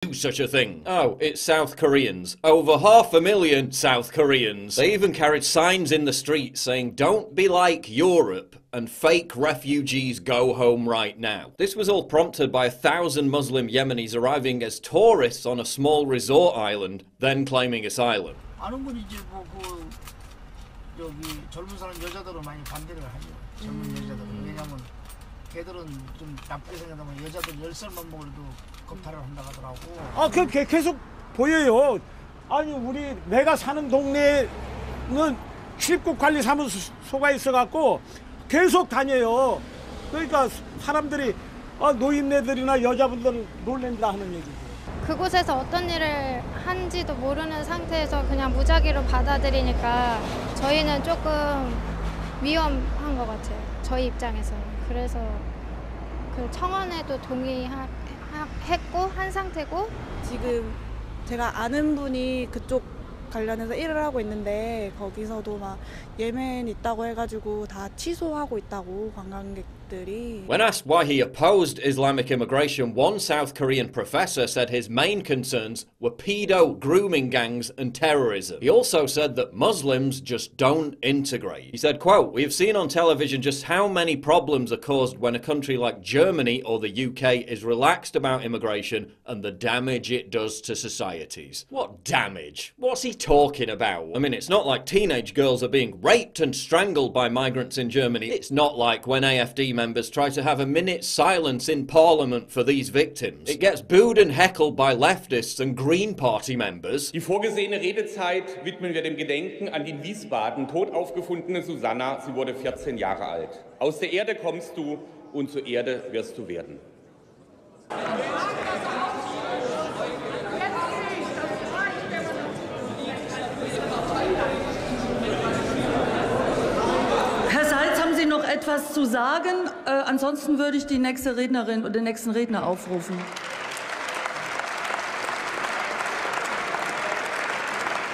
do such a thing. Oh, it's South Koreans. Over 500,000 South Koreans. They even carried signs in the streets saying, "Don't be like Europe," and "Fake refugees go home right now." This was all prompted by 1,000 Muslim Yemenis arriving as tourists on a small resort island, then claiming asylum. 아는 분이지 저기 젊은 사람 여자들은 많이 반대를 하죠. 젊은 여자들은. 왜냐면 걔들은 좀 나쁘게 생각하면 여자들 10살만 먹어도 겁탈을 한다고 하더라고. 그 계속 보여요. 아니 우리 내가 사는 동네는 출입국관리사무소가 있어갖고 계속 다녀요. 그러니까 사람들이 노인네들이나 여자분들 놀랜다 하는 얘기죠. 그곳에서 어떤 일을 한지도 모르는 상태에서 그냥 무작위로 받아들이니까 저희는 조금 위험한 것 같아요. 저희 입장에서는. 그래서 그 청원에도 동의했고 한 상태고 지금 제가 아는 분이 그쪽 관련해서 일을 하고 있는데 거기서도 막 예멘 있다고 해가지고 다 취소하고 있다고 관광객들이. When asked why he opposed Islamic immigration, one South Korean professor said his main concerns were pedo grooming gangs and terrorism. He also said that Muslims just don't integrate. He said, quote, "We have seen on television just how many problems are caused when a country like Germany or the UK is relaxed about immigration and the damage it does to societies." What damage? What's he talking about? I mean, it's not like teenage girls are being raped and strangled by migrants in Germany. It's not like when AfD members try to have a minute's silence in Parliament for these victims. It gets booed and heckled by leftists and Green Party members. Die vorgesehene Redezeit widmen wir dem Gedenken an die in Wiesbaden tot aufgefundene Susanna. Sie wurde 14 Jahre alt. Aus der Erde kommst du und zur Erde wirst du werden. Noch etwas zu sagen? Ansonsten würde ich die nächste Rednerin oder den nächsten Redner aufrufen.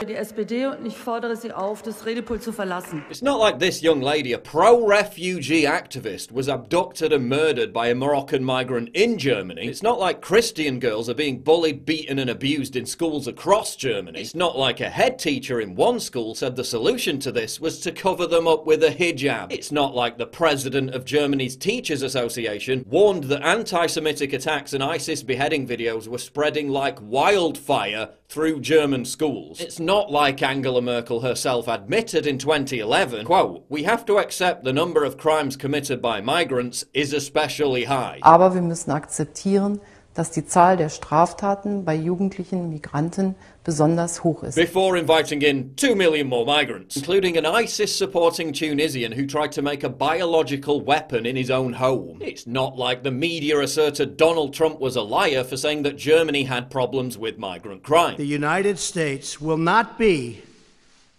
Die SPD, und ich fordere Sie auf, das Redepult zu verlassen. It's not like this young lady, a pro-refugee activist, was abducted and murdered by a Moroccan migrant in Germany. It's not like Christian girls are being bullied, beaten and abused in schools across Germany. It's not like a head teacher in one school said the solution to this was to cover them up with a hijab. It's not like the president of Germany's Teachers Association warned that anti-Semitic attacks and ISIS beheading videos were spreading like wildfire through German schools. It's not like Angela Merkel herself admitted in 2011, quote, "We have to accept the number of crimes committed by migrants is especially high." Aber wir müssen akzeptieren, dass die Zahl der Straftaten bei jugendlichen Migranten besonders hoch ist. Before inviting in 2 million more migrants, including an ISIS-supporting Tunisian who tried to make a biological weapon in his own home. It's not like the media asserted Donald Trump was a liar for saying that Germany had problems with migrant crime. The United States will not be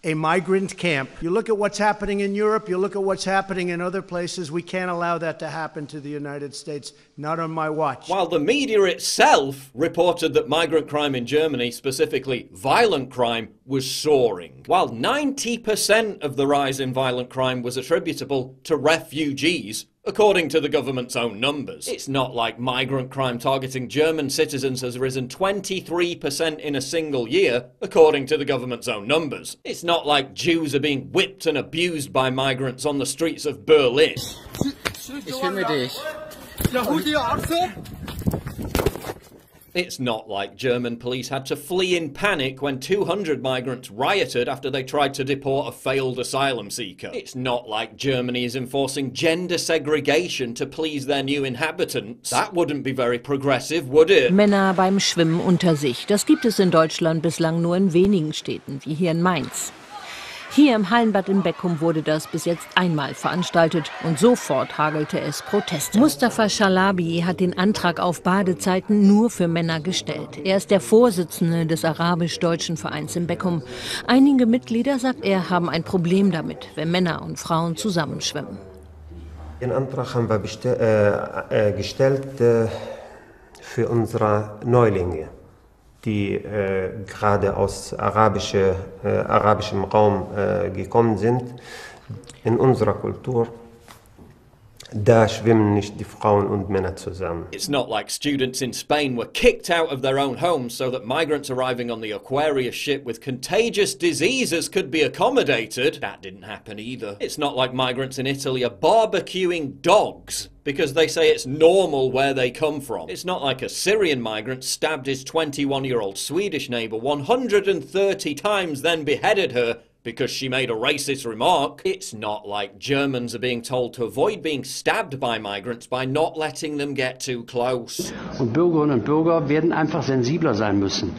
a migrant camp. You look at what's happening in Europe, you look at what's happening in other places, we can't allow that to happen to the United States, not on my watch. While the media itself reported that migrant crime in Germany, specifically violent crime, was soaring. While 90% of the rise in violent crime was attributable to refugees, according to the government's own numbers. It's not like migrant crime targeting German citizens has risen 23% in a single year, according to the government's own numbers. It's not like Jews are being whipped and abused by migrants on the streets of Berlin. Ich filme dich. It's not like German police had to flee in panic when 200 migrants rioted after they tried to deport a failed asylum seeker. It's not like Germany is enforcing gender segregation to please their new inhabitants. That wouldn't be very progressive, would it? Männer beim Schwimmen unter sich. Das gibt es in Deutschland bislang nur in wenigen Städten, wie hier in Mainz. Hier im Hallenbad in Beckum wurde das bis jetzt einmal veranstaltet und sofort hagelte es Proteste. Mustafa Shalabi hat den Antrag auf Badezeiten nur für Männer gestellt. Er ist der Vorsitzende des arabisch-deutschen Vereins in Beckum. Einige Mitglieder, sagt er, haben ein Problem damit, wenn Männer und Frauen zusammenschwimmen. Den Antrag haben wir gestellt für unsere Neulinge, die gerade aus arabischem Raum gekommen sind. In unserer Kultur Da schwimmen nicht die Frauen und Männer zusammen. It's not like students in Spain were kicked out of their own homes so that migrants arriving on the Aquarius ship with contagious diseases could be accommodated. That didn't happen either. It's not like migrants in Italy are barbecuing dogs because they say it's normal where they come from. It's not like a Syrian migrant stabbed his 21-year-old Swedish neighbour 130 times, then beheaded her because she made a racist remark. It's not like Germans are being told to avoid being stabbed by migrants by not letting them get too close. Und Bürgerinnen und Bürger werden einfach sensibler sein müssen.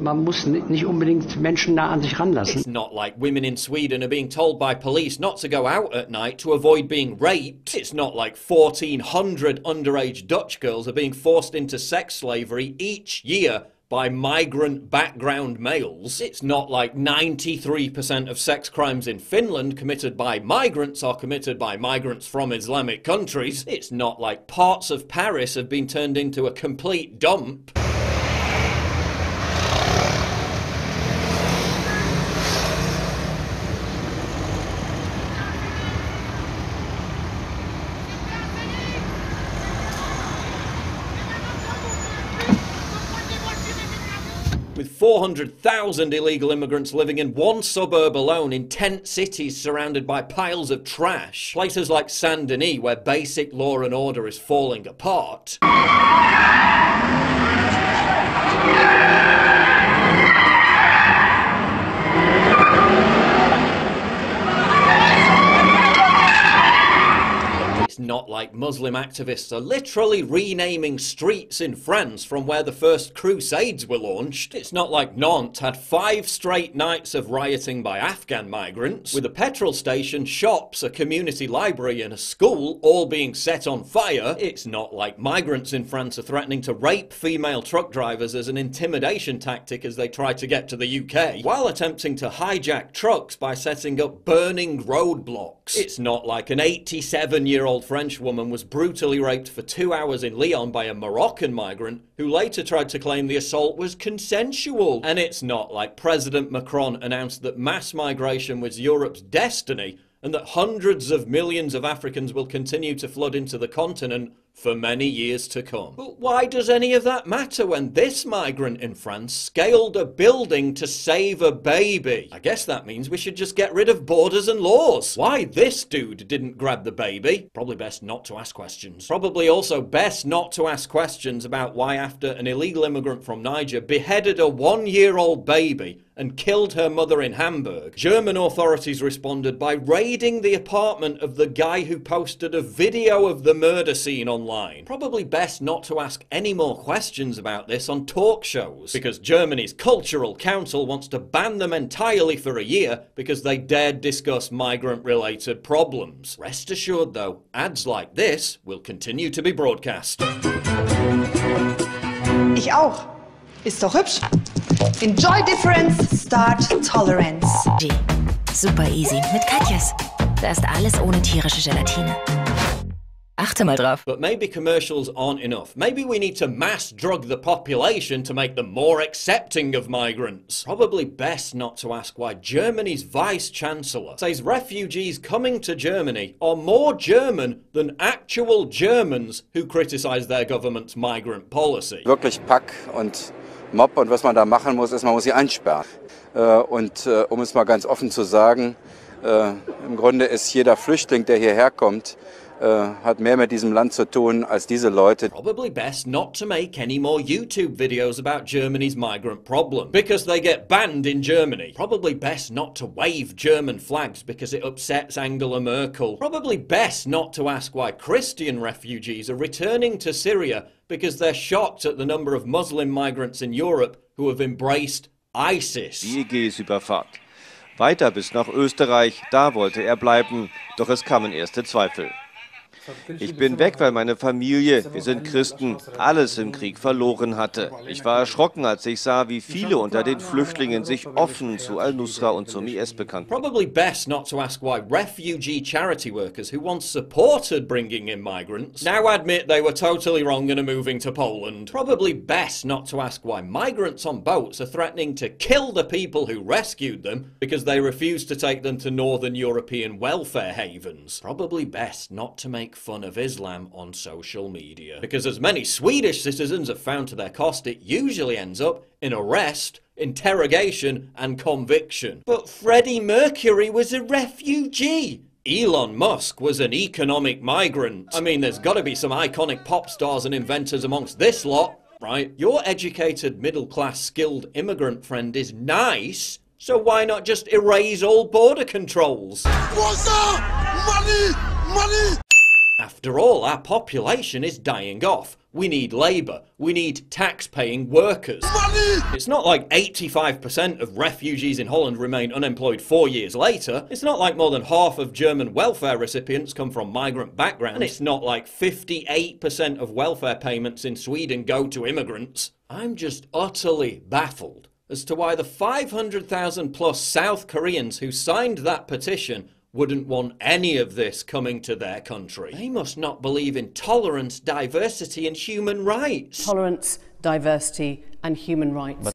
Man muss nicht unbedingt Menschen nah an sich ranlassen. It's not like women in Sweden are being told by police not to go out at night to avoid being raped. It's not like 1,400 underage Dutch girls are being forced into sex slavery each year by migrant background males. It's not like 93% of sex crimes in Finland committed by migrants are committed by migrants from Islamic countries. It's not like parts of Paris have been turned into a complete dump. With 400,000 illegal immigrants living in one suburb alone in tent cities surrounded by piles of trash, places like Saint-Denis where basic law and order is falling apart. It's not like Muslim activists are literally renaming streets in France from where the first Crusades were launched. It's not like Nantes had 5 straight nights of rioting by Afghan migrants, with a petrol station, shops, a community library and a school all being set on fire. It's not like migrants in France are threatening to rape female truck drivers as an intimidation tactic as they try to get to the UK, while attempting to hijack trucks by setting up burning roadblocks. It's not like an 87-year-old French woman was brutally raped for 2 hours in Lyon by a Moroccan migrant who later tried to claim the assault was consensual. And it's not like President Macron announced that mass migration was Europe's destiny and that hundreds of millions of Africans will continue to flood into the continent for many years to come. But why does any of that matter when this migrant in France scaled a building to save a baby? I guess that means we should just get rid of borders and laws. Why this dude didn't grab the baby? Probably best not to ask questions. Probably also best not to ask questions about why after an illegal immigrant from Niger beheaded a 1-year-old baby and killed her mother in Hamburg, German authorities responded by raiding the apartment of the guy who posted a video of the murder scene online. Probably best not to ask any more questions about this on talk shows, because Germany's Cultural Council wants to ban them entirely for a year because they dared discuss migrant-related problems. Rest assured though, ads like this will continue to be broadcast. Ich auch. Ist doch hübsch. Enjoy difference, start tolerance. Super easy mit Katjas. Da ist alles ohne tierische Gelatine. Achte mal drauf. But maybe commercials aren't enough. Maybe we need to mass drug the population to make them more accepting of migrants. Probably best not to ask why Germany's Vice-Chancellor says refugees coming to Germany are more German than actual Germans who criticize their government's migrant policy. Wirklich Pack und Mob und was man da machen muss, ist, man muss sie einsperren. Um es mal ganz offen zu sagen, im Grunde ist jeder Flüchtling, der hierher kommt, hat mehr mit diesem Land zu tun als diese Leute. Probably best not to make any more YouTube videos about Germany's migrant problem because they get banned in Germany. Probably best not to wave German flags because it upsets Angela Merkel. Probably best not to ask why Christian refugees are returning to Syria because they're shocked at the number of Muslim migrants in Europe who have embraced ISIS. Die EG ist überfahrt. Weiter bis nach Österreich, da wollte er bleiben, doch es kamen erste Zweifel. Ich bin weg, weil meine Familie, wir sind Christen, alles im Krieg verloren hatte. Ich war erschrocken, als ich sah, wie viele unter den Flüchtlingen sich offen zu Al-Nusra und zum IS bekannten. Probably best not to ask why refugee charity workers who once supported bringing in migrants now admit they were totally wrong and are moving to Poland. Probably best not to ask why migrants on boats are threatening to kill the people who rescued them because they refuse to take them to northern European welfare havens. Probably best not to make fun of Islam on social media, because as many Swedish citizens have found to their cost, it usually ends up in arrest, interrogation and conviction. But Freddie Mercury was a refugee. Elon Musk was an economic migrant. I mean, there's got to be some iconic pop stars and inventors amongst this lot, right? Your educated, middle-class, skilled immigrant friend is nice, so why not just erase all border controls? Money! Money! After all, our population is dying off. We need labour. We need tax-paying workers. Money! It's not like 85% of refugees in Holland remain unemployed 4 years later. It's not like more than half of German welfare recipients come from migrant backgrounds. And it's not like 58% of welfare payments in Sweden go to immigrants. I'm just utterly baffled as to why the 500,000 plus South Koreans who signed that petition wouldn't want any of this coming to their country. They must not believe in tolerance, diversity and human rights. Tolerance, diversity and human rights.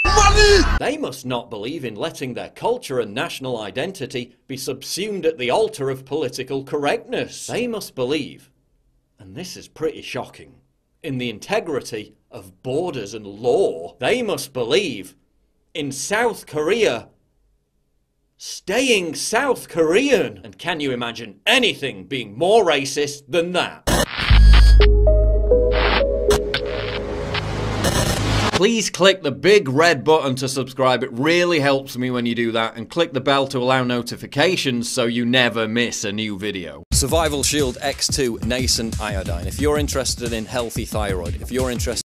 Money! They must not believe in letting their culture and national identity be subsumed at the altar of political correctness. They must believe, and this is pretty shocking, in the integrity of borders and law. They must believe in South Korea staying South Korean. And can you imagine anything being more racist than that? Please click the big red button to subscribe. It really helps me when you do that. And click the bell to allow notifications so you never miss a new video. Survival Shield X2 Nascent Iodine. If you're interested in healthy thyroid, if you're interested